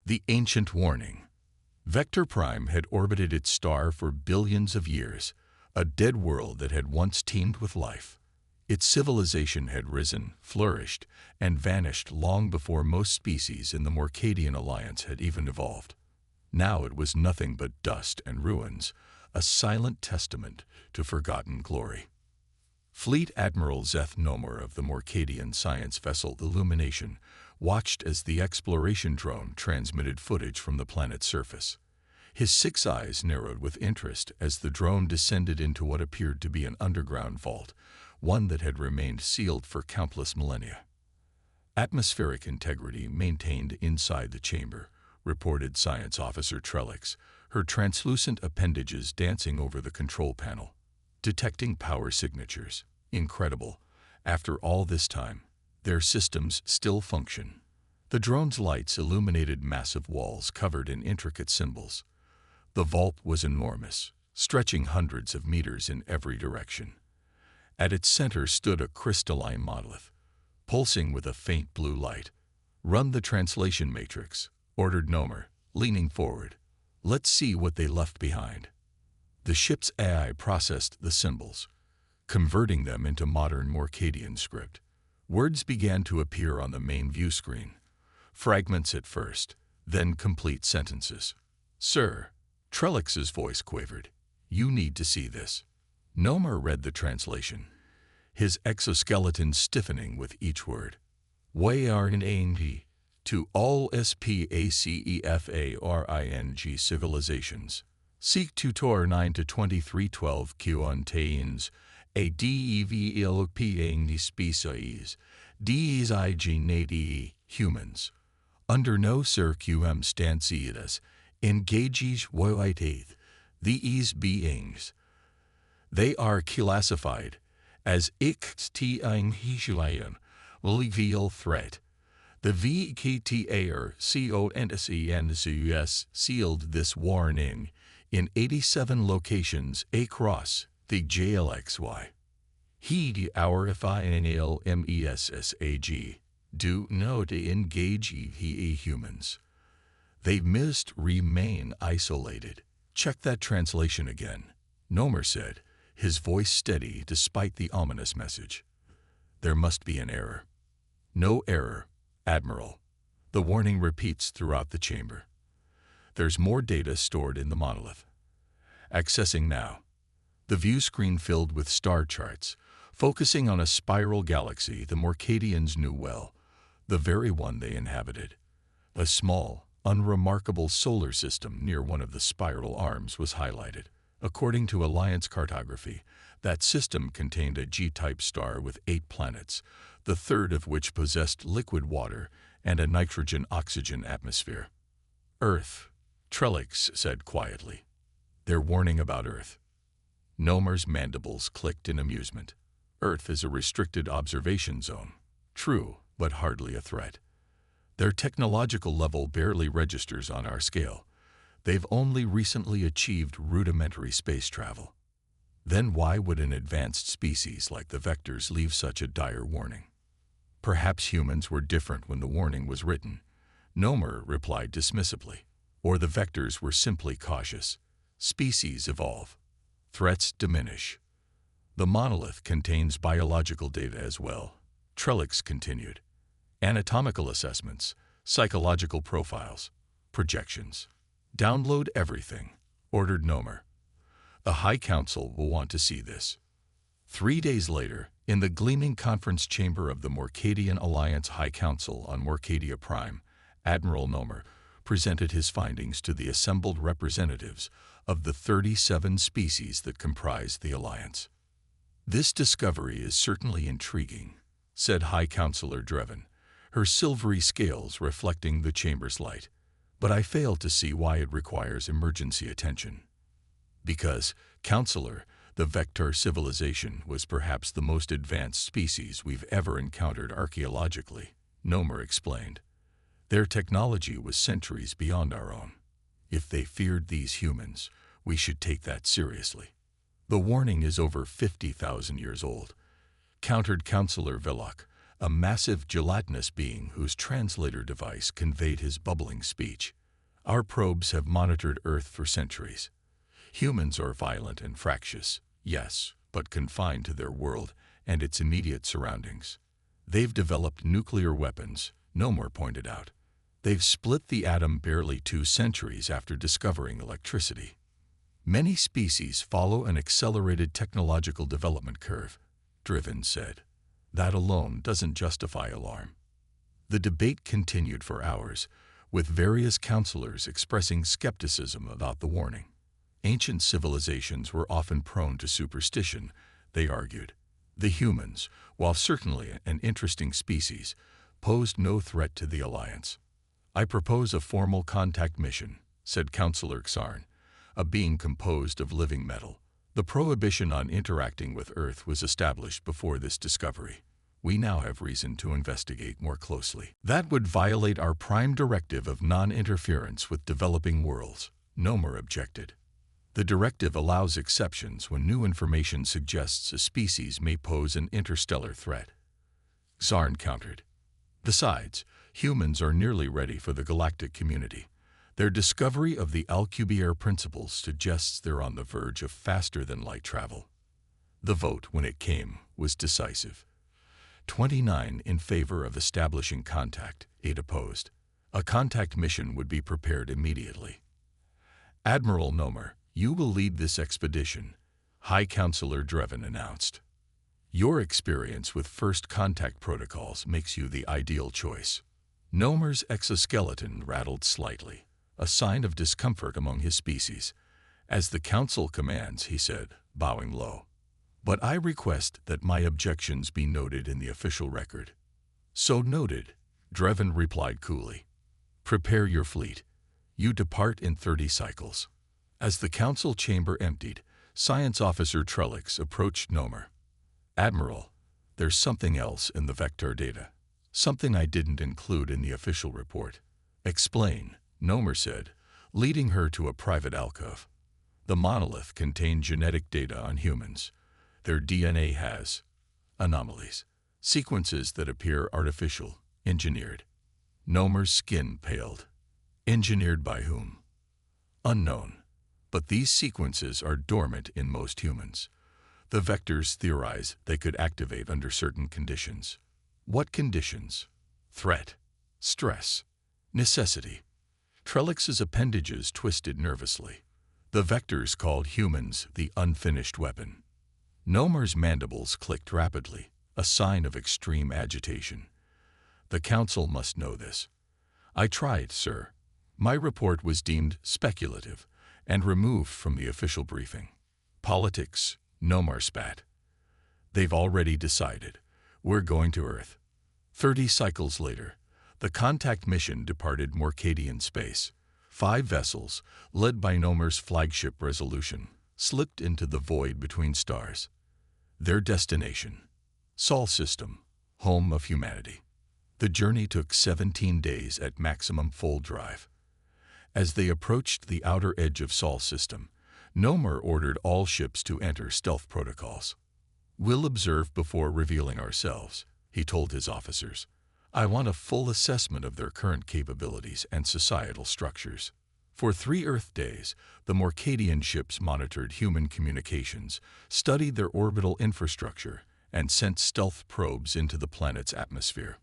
The ancient warning. Vector Prime had orbited its star for billions of years, a dead world that had once teemed with life. Its civilization had risen, flourished, and vanished long before most species in the Morcadian Alliance had even evolved. Now it was nothing but dust and ruins, a silent testament to forgotten glory. Fleet Admiral Zeth Nomer of the Morcadian science vessel Illumination watched as the exploration drone transmitted footage from the planet's surface. His 6 eyes narrowed with interest as the drone descended into what appeared to be an underground vault, one that had remained sealed for countless millennia. Atmospheric integrity maintained inside the chamber, reported Science Officer Trellix, her translucent appendages dancing over the control panel. Detecting power signatures. Incredible. After all this time, their systems still function. The drone's lights illuminated massive walls covered in intricate symbols. The vault was enormous, stretching hundreds of meters in every direction. At its center stood a crystalline monolith, pulsing with a faint blue light. "Run the translation matrix," ordered Nomer, leaning forward. "Let's see what they left behind." The ship's AI processed the symbols, converting them into modern Morcadian script. Words began to appear on the main view screen. Fragments at first, then complete sentences. "Sir," Trellix's voice quavered, "you need to see this." Nomer read the translation, his exoskeleton stiffening with each word. "We are in ANG to all SPACEFARING civilizations. Seek tutor 9 to 2312 contains a DEVLPANG species, DESIGNATE humans. Under no circumstances engages white these beings. They are classified as extinction legal threat. The VKTAR sealed this warning in 87 locations across the GLXY. Heed our final message. Do not engage humans. They must remain isolated. Check that translation again, Nomer said, his voice steady despite the ominous message. There must be an error. No error, Admiral. The warning repeats throughout the chamber. There's more data stored in the monolith. Accessing now. The view screen filled with star charts, focusing on a spiral galaxy the Morcadians knew well, the very one they inhabited. A small, unremarkable solar system near one of the spiral arms was highlighted. According to Alliance cartography, that system contained a G-type star with 8 planets, the third of which possessed liquid water and a nitrogen-oxygen atmosphere. Earth, Trellix said quietly. They're warning about Earth. Nomer's mandibles clicked in amusement. Earth is a restricted observation zone. True, but hardly a threat. Their technological level barely registers on our scale. They've only recently achieved rudimentary space travel. Then why would an advanced species like the Vectors leave such a dire warning? Perhaps humans were different when the warning was written, Nomer replied dismissively. Or the Vectors were simply cautious. Species evolve. Threats diminish. The monolith contains biological data as well, Trellix continued. Anatomical assessments, psychological profiles, projections. Download everything, ordered Nomer. The High Council will want to see this. 3 days later, in the gleaming conference chamber of the Morcadian Alliance High Council on Morcadia Prime, Admiral Nomer presented his findings to the assembled representatives of the 37 species that comprise the Alliance. "This discovery is certainly intriguing," said High Counselor Dreven, her silvery scales reflecting the chamber's light. "But I fail to see why it requires emergency attention." Because, Counselor, the Vector civilization was perhaps the most advanced species we've ever encountered archaeologically, Nomer explained. Their technology was centuries beyond our own. If they feared these humans, we should take that seriously. The warning is over 50,000 years old, countered Counselor Villach, a massive gelatinous being whose translator device conveyed his bubbling speech. Our probes have monitored Earth for centuries. Humans are violent and fractious, yes, but confined to their world and its immediate surroundings. They've developed nuclear weapons, Nomar pointed out. They've split the atom barely 2 centuries after discovering electricity. Many species follow an accelerated technological development curve, Driven said. That alone doesn't justify alarm. The debate continued for hours, with various counselors expressing skepticism about the warning. Ancient civilizations were often prone to superstition, they argued. The humans, while certainly an interesting species, posed no threat to the Alliance. I propose a formal contact mission, said Counselor Xarn, a being composed of living metal. The prohibition on interacting with Earth was established before this discovery. We now have reason to investigate more closely. That would violate our prime directive of non-interference with developing worlds, Nomar objected. The directive allows exceptions when new information suggests a species may pose an interstellar threat. Xarn countered. Besides, humans are nearly ready for the galactic community. Their discovery of the Alcubierre principle suggests they're on the verge of faster-than-light travel. The vote, when it came, was decisive. 29 in favor of establishing contact, 8 opposed. A contact mission would be prepared immediately. Admiral Nomar, you will lead this expedition, High Counselor Driven announced. Your experience with first contact protocols makes you the ideal choice. Nomar's exoskeleton rattled slightly, a sign of discomfort among his species. As the Council commands, he said, bowing low. But I request that my objections be noted in the official record. So noted, Driven replied coolly. Prepare your fleet. You depart in 30 cycles. As the Council chamber emptied, Science Officer Trellix approached Nomar. Admiral, there's something else in the vector data. Something I didn't include in the official report. Explain, Nomar said, leading her to a private alcove. The monolith contained genetic data on humans. Their DNA has anomalies, sequences that appear artificial, engineered. Nomar's skin paled. Engineered by whom? Unknown. But these sequences are dormant in most humans. The vectors theorize they could activate under certain conditions. What conditions? Threat, stress, necessity. Trellix's appendages twisted nervously. The vectors called humans the unfinished weapon. Nomar's mandibles clicked rapidly, a sign of extreme agitation. The Council must know this. I tried, sir. My report was deemed speculative and removed from the official briefing. Politics, Nomar spat. They've already decided. We're going to Earth. 30 cycles later, the contact mission departed Morcadian space. 5 vessels, led by Nomar's flagship Resolution, slipped into the void between stars. Their destination, Sol System, home of humanity. The journey took 17 days at maximum full drive. As they approached the outer edge of Sol System, Nomar ordered all ships to enter stealth protocols. We'll observe before revealing ourselves, he told his officers. I want a full assessment of their current capabilities and societal structures. For 3 Earth days, the Morcadian ships monitored human communications, studied their orbital infrastructure, and sent stealth probes into the planet's atmosphere.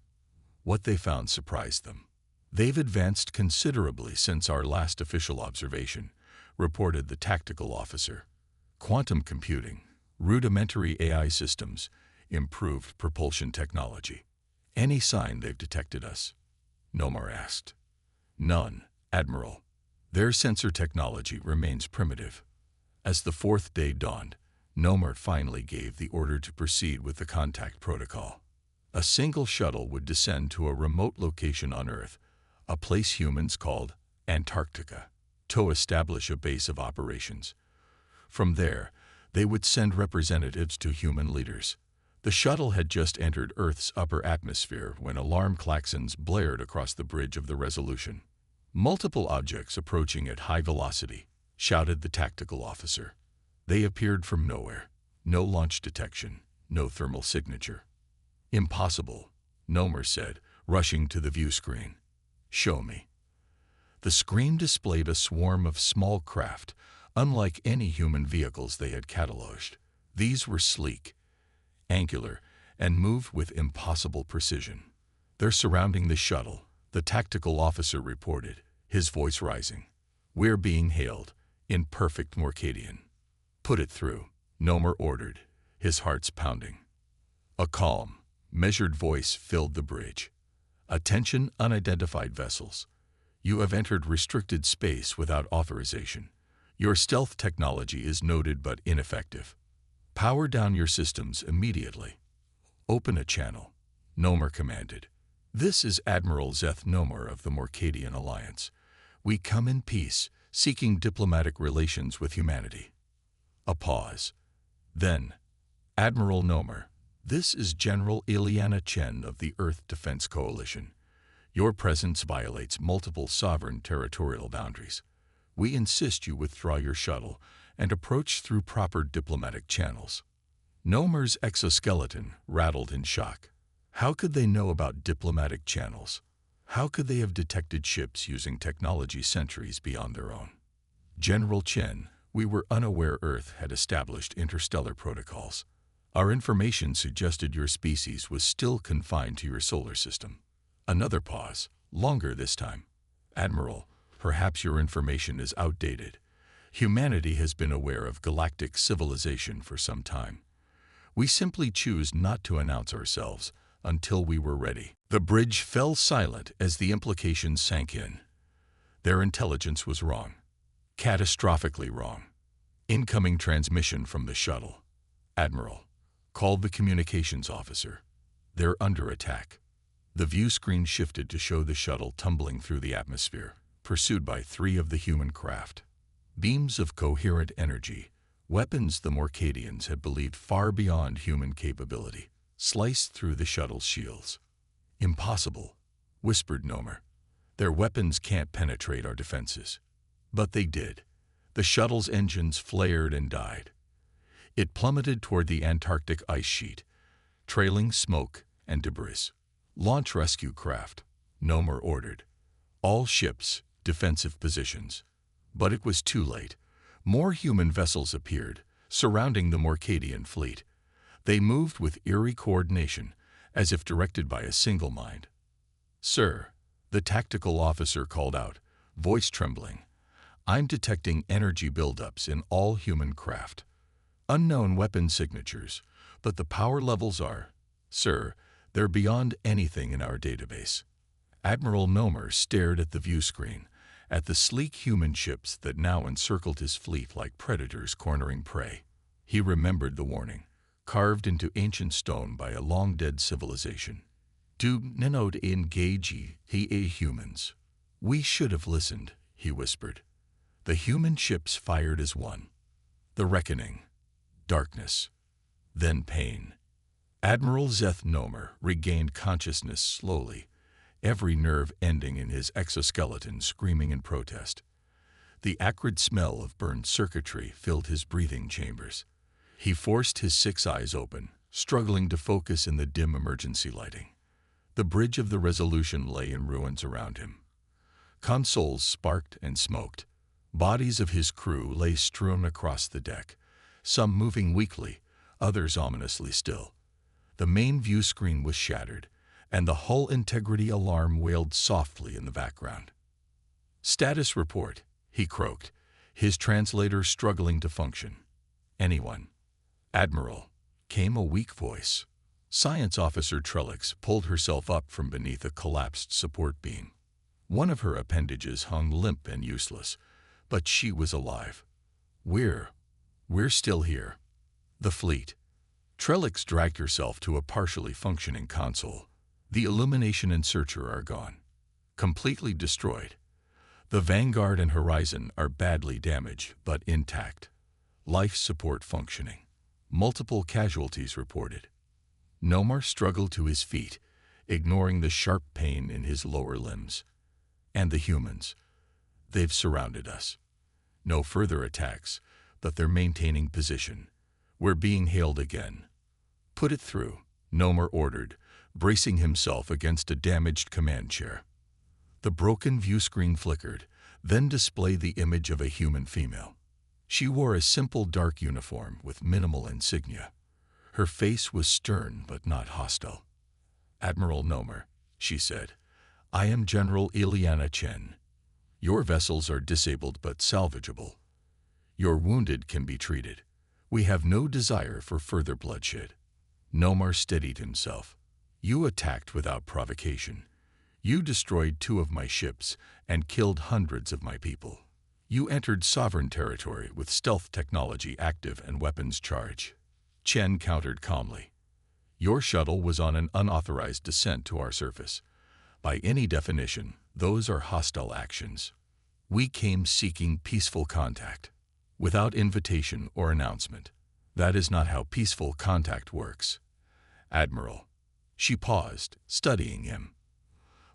What they found surprised them. They've advanced considerably since our last official observation, reported the tactical officer. Quantum computing, rudimentary AI systems, improved propulsion technology. Any sign they've detected us? Nomar asked. None, Admiral. Their sensor technology remains primitive. As the 4th day dawned, Nomar finally gave the order to proceed with the contact protocol. A single shuttle would descend to a remote location on Earth, a place humans called Antarctica, to establish a base of operations. From there, they would send representatives to human leaders. The shuttle had just entered Earth's upper atmosphere when alarm klaxons blared across the bridge of the Resolution. Multiple objects approaching at high velocity, shouted the tactical officer. They appeared from nowhere. No launch detection, no thermal signature. Impossible, Nomer said, rushing to the view screen. "Show me." The screen displayed a swarm of small craft, unlike any human vehicles they had cataloged. These were sleek, angular, and moved with impossible precision. "They're surrounding the shuttle," the tactical officer reported, his voice rising. "We're being hailed, in perfect Morcadian." "Put it through," Nomer ordered, his heart's pounding. A calm, measured voice filled the bridge. "Attention, unidentified vessels. You have entered restricted space without authorization. Your stealth technology is noted but ineffective. Power down your systems immediately." "Open a channel," Nomer commanded. "This is Admiral Zeth Nomer of the Morcadian Alliance. We come in peace, seeking diplomatic relations with humanity." A pause. Then, "Admiral Nomer, this is General Ileana Chen of the Earth Defense Coalition. Your presence violates multiple sovereign territorial boundaries. We insist you withdraw your shuttle and approach through proper diplomatic channels." Nomer's exoskeleton rattled in shock. How could they know about diplomatic channels? How could they have detected ships using technology centuries beyond their own? "General Chen, we were unaware Earth had established interstellar protocols. Our information suggested your species was still confined to your solar system." Another pause, longer this time. "Admiral, perhaps your information is outdated. Humanity has been aware of galactic civilization for some time. We simply choose not to announce ourselves until we were ready." The bridge fell silent as the implications sank in. Their intelligence was wrong. Catastrophically wrong. "Incoming transmission from the shuttle. Admiral, call the communications officer. They're under attack." The view screen shifted to show the shuttle tumbling through the atmosphere, pursued by 3 of the human craft. Beams of coherent energy, weapons the Morcadians had believed far beyond human capability, sliced through the shuttle's shields. "Impossible," whispered Nomer. "Their weapons can't penetrate our defenses." But they did. The shuttle's engines flared and died. It plummeted toward the Antarctic ice sheet, trailing smoke and debris. "Launch rescue craft," Nomer ordered. "All ships, defensive positions." But it was too late. More human vessels appeared, surrounding the Morcadian fleet. They moved with eerie coordination, as if directed by a single mind. "Sir," the tactical officer called out, voice trembling, "I'm detecting energy buildups in all human craft. Unknown weapon signatures, but the power levels are, sir, they're beyond anything in our database." Admiral Nomer stared at the view screen, at the sleek human ships that now encircled his fleet like predators cornering prey. He remembered the warning, carved into ancient stone by a long-dead civilization. "Do not engage ye humans." "We should have listened," he whispered. The human ships fired as one. The reckoning. Darkness. Then pain. Admiral Zeth Nomer regained consciousness slowly, every nerve ending in his exoskeleton screaming in protest. The acrid smell of burned circuitry filled his breathing chambers. He forced his 6 eyes open, struggling to focus in the dim emergency lighting. The bridge of the Resolution lay in ruins around him. Consoles sparked and smoked. Bodies of his crew lay strewn across the deck, some moving weakly, others ominously still. The main view screen was shattered, and the hull integrity alarm wailed softly in the background. "Status report," he croaked, his translator struggling to function. "Anyone?" "Admiral," came a weak voice. Science Officer Trellix pulled herself up from beneath a collapsed support beam. One of her appendages hung limp and useless, but she was alive. We're still here." "The fleet." Trellix dragged herself to a partially functioning console. "The illumination and searcher are gone. Completely destroyed. The Vanguard and Horizon are badly damaged, but intact. Life support functioning. Multiple casualties reported." Nomer struggled to his feet, ignoring the sharp pain in his lower limbs. "And the humans. They've surrounded us. No further attacks, but they're maintaining position. We're being hailed again." "Put it through," Nomer ordered, bracing himself against a damaged command chair. The broken view screen flickered, then displayed the image of a human female. She wore a simple dark uniform with minimal insignia. Her face was stern but not hostile. "Admiral Nomer," she said, "I am General Ileana Chen. Your vessels are disabled but salvageable. Your wounded can be treated. We have no desire for further bloodshed." Nomar steadied himself. "You attacked without provocation. You destroyed 2 of my ships and killed hundreds of my people. You entered sovereign territory with stealth technology active and weapons charged." Chen countered calmly. "Your shuttle was on an unauthorized descent to our surface. By any definition, those are hostile actions. We came seeking peaceful contact, without invitation or announcement. That is not how peaceful contact works. Admiral." She paused, studying him.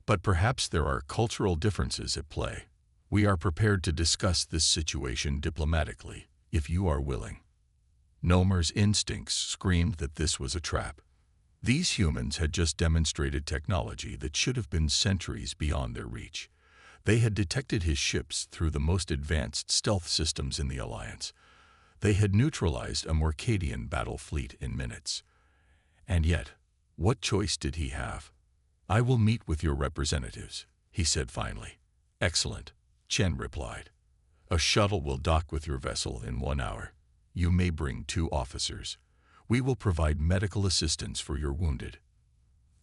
"But perhaps there are cultural differences at play. We are prepared to discuss this situation diplomatically, if you are willing." Nomar's instincts screamed that this was a trap. These humans had just demonstrated technology that should have been centuries beyond their reach. They had detected his ships through the most advanced stealth systems in the Alliance. They had neutralized a Morcadian battle fleet in minutes. And yet, what choice did he have? "I will meet with your representatives," he said finally. "Excellent," Chen replied. "A shuttle will dock with your vessel in 1 hour. You may bring 2 officers. We will provide medical assistance for your wounded."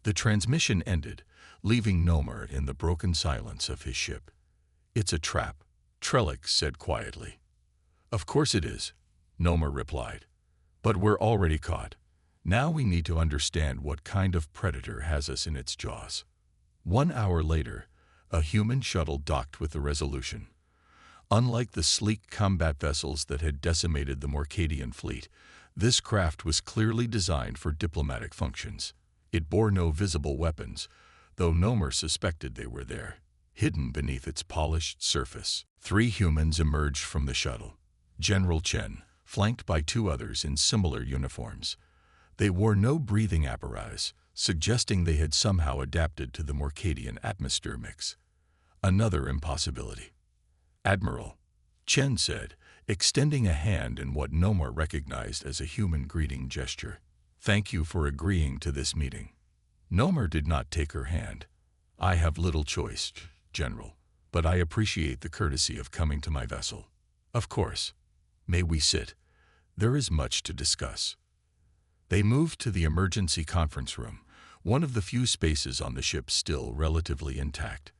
The transmission ended, leaving Nomer in the broken silence of his ship. "It's a trap," Trellick said quietly. "Of course it is," Nomer replied. "But we're already caught. Now we need to understand what kind of predator has us in its jaws." 1 hour later, a human shuttle docked with the Resolution. Unlike the sleek combat vessels that had decimated the Morcadian fleet, this craft was clearly designed for diplomatic functions. It bore no visible weapons, though Nomer suspected they were there, hidden beneath its polished surface. 3 humans emerged from the shuttle. General Chen, flanked by 2 others in similar uniforms. They wore no breathing apparatus, suggesting they had somehow adapted to the Morcadian atmosphere mix. Another impossibility. "Admiral," Chen said, extending a hand in what Nomer recognized as a human greeting gesture. "Thank you for agreeing to this meeting." Nomer did not take her hand. "I have little choice, General, but I appreciate the courtesy of coming to my vessel." "Of course. May we sit? There is much to discuss." They moved to the emergency conference room, one of the few spaces on the ship still relatively intact.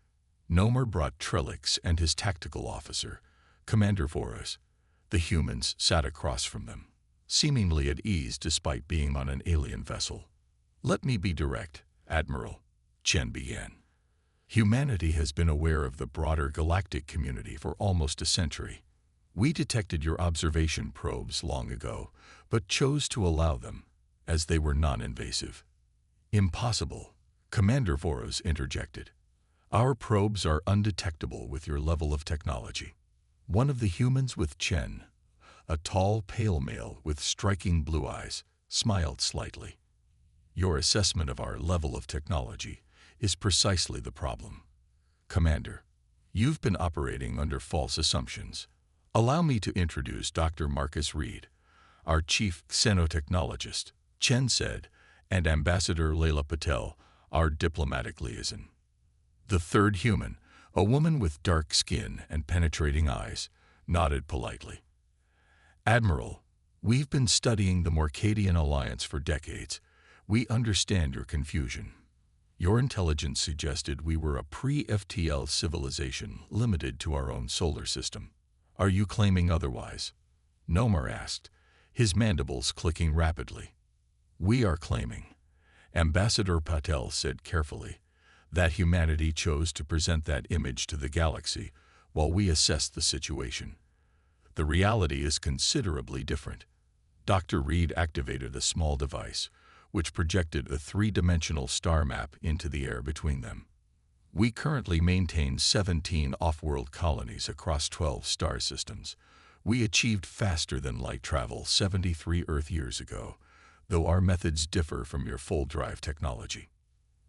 Nomer brought Trellix and his tactical officer, Commander Voros. The humans sat across from them, seemingly at ease despite being on an alien vessel. "Let me be direct, Admiral," Chen began. "Humanity has been aware of the broader galactic community for almost a century. We detected your observation probes long ago, but chose to allow them, as they were non-invasive." "Impossible," Commander Voros interjected. "Our probes are undetectable with your level of technology." One of the humans with Chen, a tall, pale male with striking blue eyes, smiled slightly. "Your assessment of our level of technology is precisely the problem. Commander, you've been operating under false assumptions. Allow me to introduce Dr. Marcus Reed, our chief xenotechnologist," Chen said, "and Ambassador Leila Patel, our diplomatic liaison." The third human, a woman with dark skin and penetrating eyes, nodded politely. "Admiral, we've been studying the Morcadian Alliance for decades. We understand your confusion. Your intelligence suggested we were a pre-FTL civilization limited to our own solar system. Are you claiming otherwise?" Nomer asked, his mandibles clicking rapidly. "We are claiming," Ambassador Patel said carefully, "that humanity chose to present that image to the galaxy while we assessed the situation. The reality is considerably different." Dr. Reed activated a small device, which projected a 3-dimensional star map into the air between them. "We currently maintain 17 off-world colonies across 12 star systems. We achieved faster-than-light travel 73 Earth years ago, though our methods differ from your full-drive technology.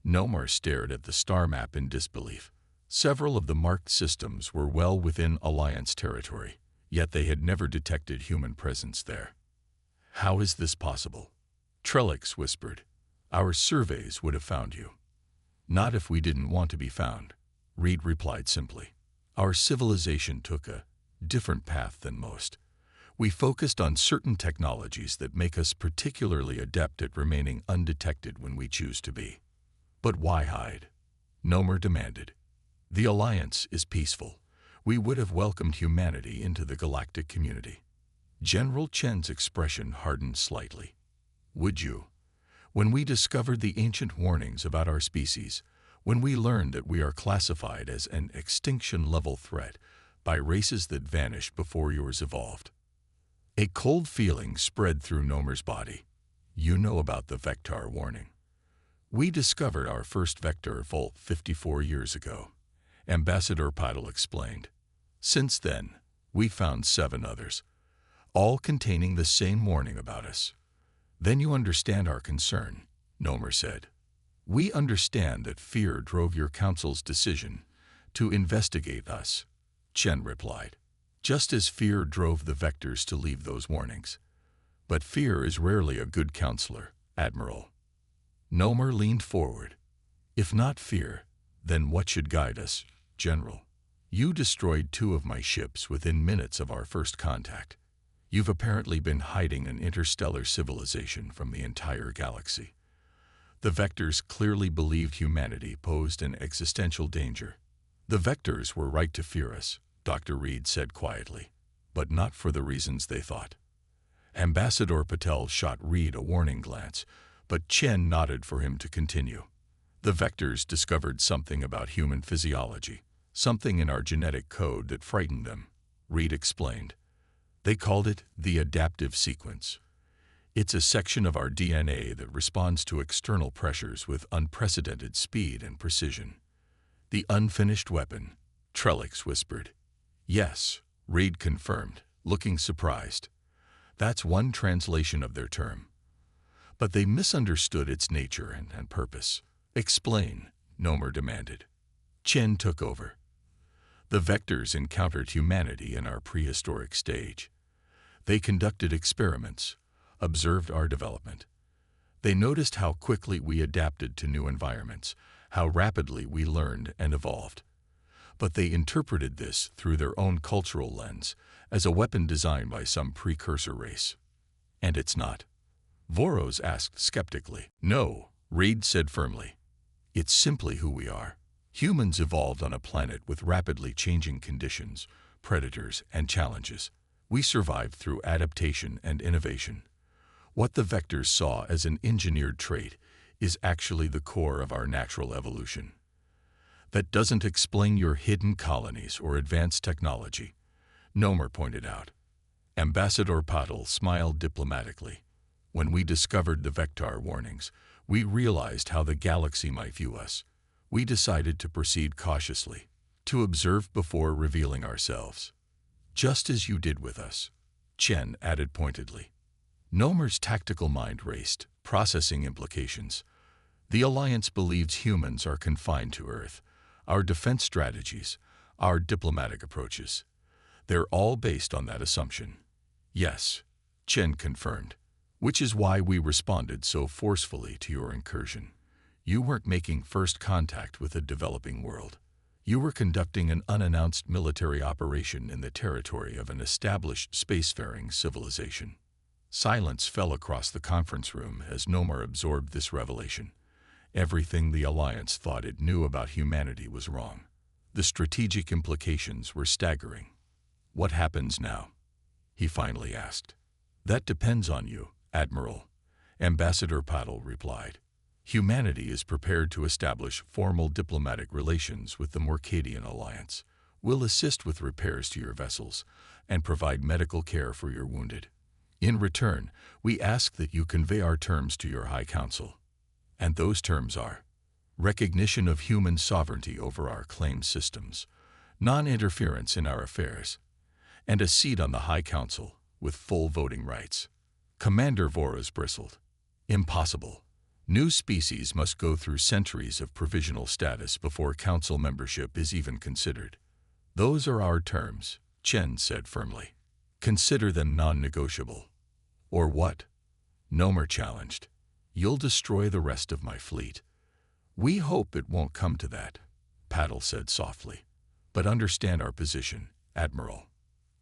Nomar stared at the star map in disbelief. Several of the marked systems were well within Alliance territory, yet they had never detected human presence there. How is this possible? Trellix whispered. Our surveys would have found you. Not if we didn't want to be found, Reed replied simply. Our civilization took a different path than most. We focused on certain technologies that make us particularly adept at remaining undetected when we choose to be. But why hide? Nomar demanded. The Alliance is peaceful. We would have welcomed humanity into the galactic community. General Chen's expression hardened slightly. Would you? When we discovered the ancient warnings about our species, when we learned that we are classified as an extinction-level threat by races that vanished before yours evolved. A cold feeling spread through Nomar's body. You know about the Vector warning. We discovered our first Vector Volt 54 years ago, Ambassador Patel explained. Since then, we found 7 others, all containing the same warning about us. Then you understand our concern, Nomar said. We understand that fear drove your council's decision to investigate us, Chen replied. Just as fear drove the Vectors to leave those warnings. But fear is rarely a good counselor, Admiral. Nomar leaned forward. If not fear, then what should guide us, General? You destroyed 2 of my ships within minutes of our first contact. You've apparently been hiding an interstellar civilization from the entire galaxy. The Vectors clearly believed humanity posed an existential danger. The Vectors were right to fear us, Dr. Reed said quietly, but not for the reasons they thought. Ambassador Patel shot Reed a warning glance, but Chen nodded for him to continue. The Vectors discovered something about human physiology, something in our genetic code that frightened them, Reed explained. They called it the adaptive sequence. It's a section of our DNA that responds to external pressures with unprecedented speed and precision. The unfinished weapon, Trellix whispered. Yes, Reed confirmed, looking surprised. That's one translation of their term. But they misunderstood its nature and purpose. Explain, Nomar demanded. Chen took over. The Vectors encountered humanity in our prehistoric stage. They conducted experiments, observed our development. They noticed how quickly we adapted to new environments, how rapidly we learned and evolved. But they interpreted this through their own cultural lens, as a weapon designed by some precursor race. And it's not. Voros asked skeptically. No, Reed said firmly. It's simply who we are. Humans evolved on a planet with rapidly changing conditions, predators, and challenges. We survived through adaptation and innovation. What the Vectors saw as an engineered trait is actually the core of our natural evolution. That doesn't explain your hidden colonies or advanced technology, Nomar pointed out. Ambassador Patel smiled diplomatically. When we discovered the Vector warnings, we realized how the galaxy might view us. We decided to proceed cautiously, to observe before revealing ourselves. Just as you did with us, Chen added pointedly. Nomar's tactical mind raced, processing implications. The Alliance believes humans are confined to Earth. Our defense strategies, our diplomatic approaches, they're all based on that assumption. Yes, Chen confirmed, which is why we responded so forcefully to your incursion. You weren't making first contact with a developing world. You were conducting an unannounced military operation in the territory of an established spacefaring civilization. Silence fell across the conference room as Nomar absorbed this revelation. Everything the Alliance thought it knew about humanity was wrong. The strategic implications were staggering. What happens now? He finally asked. That depends on you, Admiral, Ambassador Patel replied. Humanity is prepared to establish formal diplomatic relations with the Morcadian Alliance. We'll assist with repairs to your vessels and provide medical care for your wounded. In return, we ask that you convey our terms to your High Council. And those terms are recognition of human sovereignty over our claimed systems, non-interference in our affairs, and a seat on the High Council with full voting rights. Commander Voros bristled. Impossible. New species must go through centuries of provisional status before council membership is even considered. Those are our terms, Chen said firmly. Consider them non-negotiable. Or what? Nomer challenged. You'll destroy the rest of my fleet. We hope it won't come to that, Paddle said softly. But understand our position, Admiral.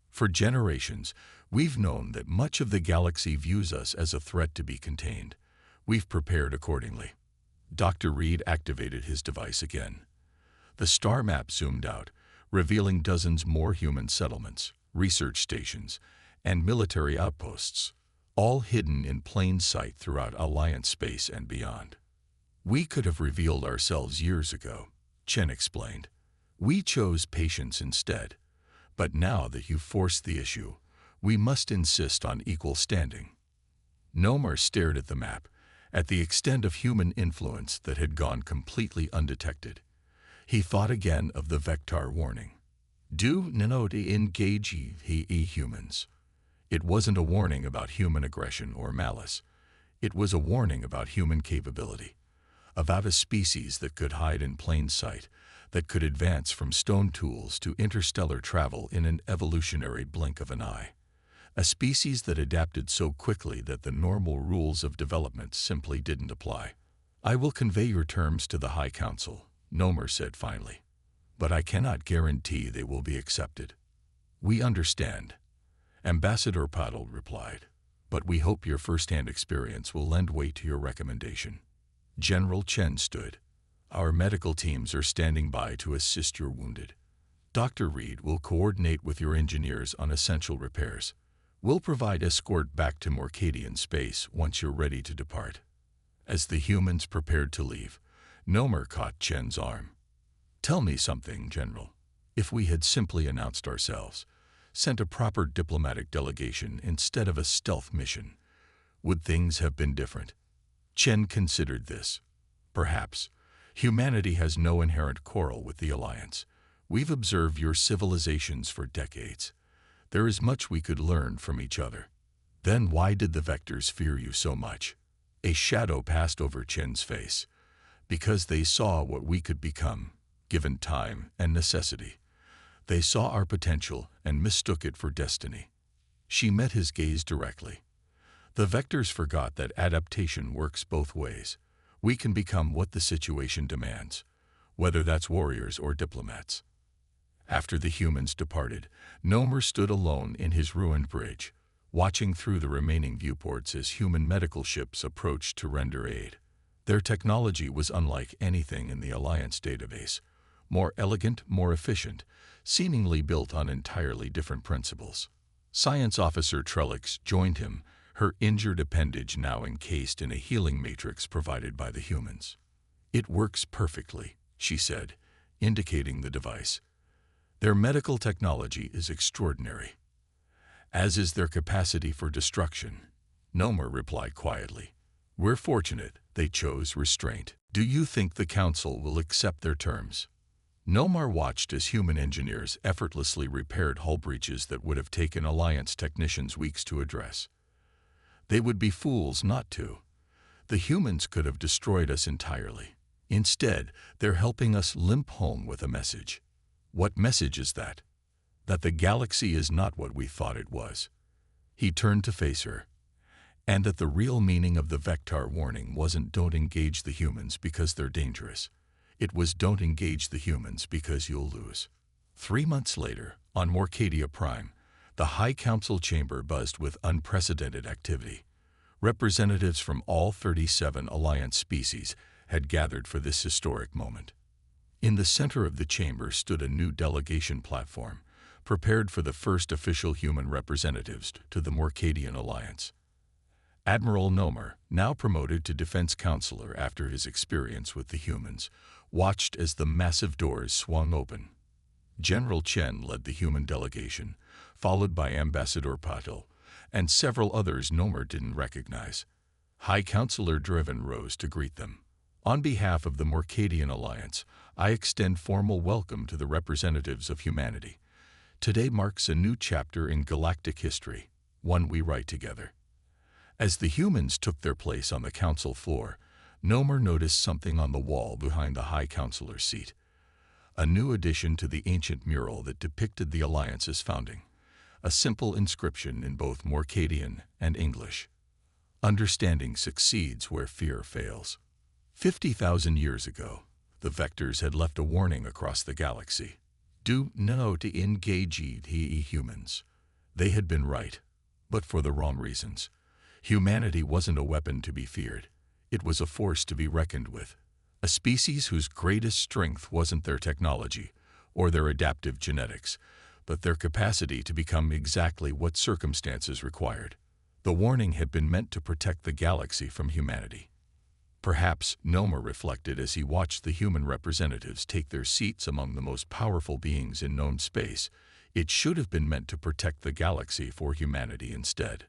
For generations, we've known that much of the galaxy views us as a threat to be contained. We've prepared accordingly. Dr. Reed activated his device again. The star map zoomed out, revealing dozens more human settlements, research stations, and military outposts, all hidden in plain sight throughout Alliance space and beyond. We could have revealed ourselves years ago, Chen explained. We chose patience instead. But now that you've forced the issue, we must insist on equal standing. Nomer stared at the map, at the extent of human influence that had gone completely undetected. He thought again of the Vector warning. Do not engage humans. It wasn't a warning about human aggression or malice. It was a warning about human capability, about a species that could hide in plain sight, that could advance from stone tools to interstellar travel in an evolutionary blink of an eye. A species that adapted so quickly that the normal rules of development simply didn't apply. I will convey your terms to the High Council, Nomer said finally. But I cannot guarantee they will be accepted. We understand, Ambassador Paddle replied. But we hope your first-hand experience will lend weight to your recommendation. General Chen stood. Our medical teams are standing by to assist your wounded. Dr. Reed will coordinate with your engineers on essential repairs. We'll provide escort back to Morcadian space once you're ready to depart. As the humans prepared to leave, Nomer caught Chen's arm. Tell me something, General. If we had simply announced ourselves, sent a proper diplomatic delegation instead of a stealth mission, would things have been different? Chen considered this. Perhaps. Humanity has no inherent quarrel with the Alliance. We've observed your civilizations for decades. There is much we could learn from each other. Then why did the Vectors fear you so much? A shadow passed over Chen's face. Because they saw what we could become, given time and necessity. They saw our potential and mistook it for destiny. She met his gaze directly. The Vectors forgot that adaptation works both ways. We can become what the situation demands, whether that's warriors or diplomats. After the humans departed, Nomer stood alone in his ruined bridge, watching through the remaining viewports as human medical ships approached to render aid. Their technology was unlike anything in the Alliance database, more elegant, more efficient, seemingly built on entirely different principles. Science Officer Trellix joined him, her injured appendage now encased in a healing matrix provided by the humans. It works perfectly, she said, indicating the device. Their medical technology is extraordinary, as is their capacity for destruction, Nomer replied quietly. We're fortunate they chose restraint. Do you think the Council will accept their terms? Nomer watched as human engineers effortlessly repaired hull breaches that would have taken Alliance technicians weeks to address. They would be fools not to. The humans could have destroyed us entirely. Instead, they're helping us limp home with a message. What message is that? That the galaxy is not what we thought it was. He turned to face her. And that the real meaning of the Vector warning wasn't don't engage the humans because they're dangerous. It was don't engage the humans because you'll lose. 3 months later, on Morcadia Prime, the High Council chamber buzzed with unprecedented activity. Representatives from all 37 Alliance species had gathered for this historic moment. In the center of the chamber stood a new delegation platform, prepared for the first official human representatives to the Morcadian Alliance. Admiral Nomer, now promoted to Defense Counselor after his experience with the humans, watched as the massive doors swung open. General Chen led the human delegation, followed by Ambassador Patil, and several others Nomer didn't recognize. High Counselor Driven rose to greet them. On behalf of the Morcadian Alliance, I extend formal welcome to the representatives of humanity. Today marks a new chapter in galactic history, one we write together. As the humans took their place on the council floor, Nomer noticed something on the wall behind the High Counselor's seat, a new addition to the ancient mural that depicted the Alliance's founding, a simple inscription in both Morcadian and English. Understanding succeeds where fear fails. 50,000 years ago, the Vectors had left a warning across the galaxy. Do not engage humans. They had been right, but for the wrong reasons. Humanity wasn't a weapon to be feared. It was a force to be reckoned with. A species whose greatest strength wasn't their technology or their adaptive genetics, but their capacity to become exactly what circumstances required. The warning had been meant to protect the galaxy from humanity. Perhaps Nomer reflected as he watched the human representatives take their seats among the most powerful beings in known space. It should have been meant to protect the galaxy for humanity instead.